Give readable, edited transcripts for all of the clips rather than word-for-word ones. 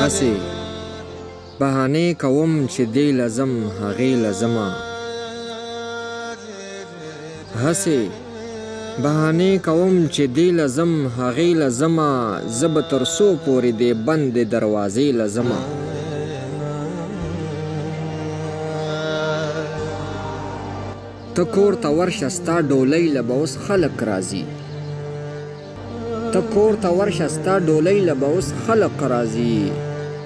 هسې بهانې کوم چې دې لازم هغې لازمه هسې بهانې کوم چې دې لازم هغې لازمه زه به تر څو پورې دې بندې دروازې لازمه ته کور ته ورشه ستا ډولۍ له به اوس خلک راځي ته کور ته ورشه ستا ډولۍ له به اوس خلق راځي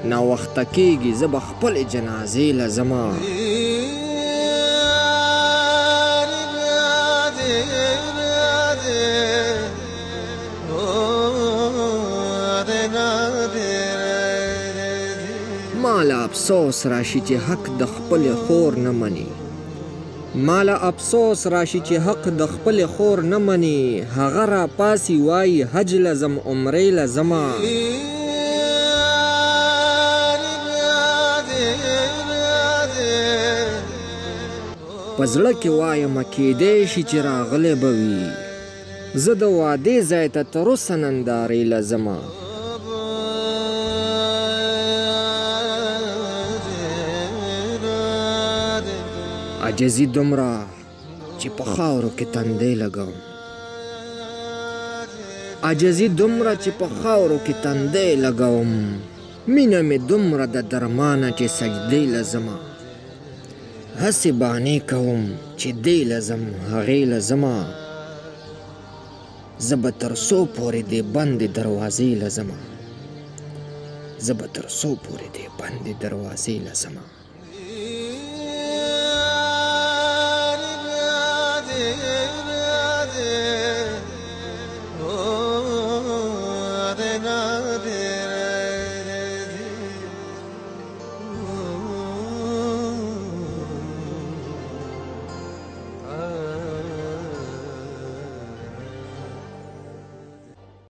ناوخته کېږي زه به خپلې جنازې له ځمه ماله افسوس راشي چې حق د خپلې خور نه مني ماله افسوس راشي چې حق د خپلې خور نه مني هغه راپاسي وایي حج لزم عمرې لزمه په زړه کې وایمه کیدی شي چې راغلی به وي زه د وادې ځای ته تر اوسه نندارې لزمه عجزي دومره چې په خاورو کې تندی لګوم عجزي دومره چې په خاورو کې تندی لګوم مینه مې دومره د درمانه چې سجدې لزمه هسې بانې کوم چې دې لزم هغې لزمه زه به تر څو پورې دې بندې دروازې لزمه زه به تر څو پورې دې بندې دروازې لزمه Yeah.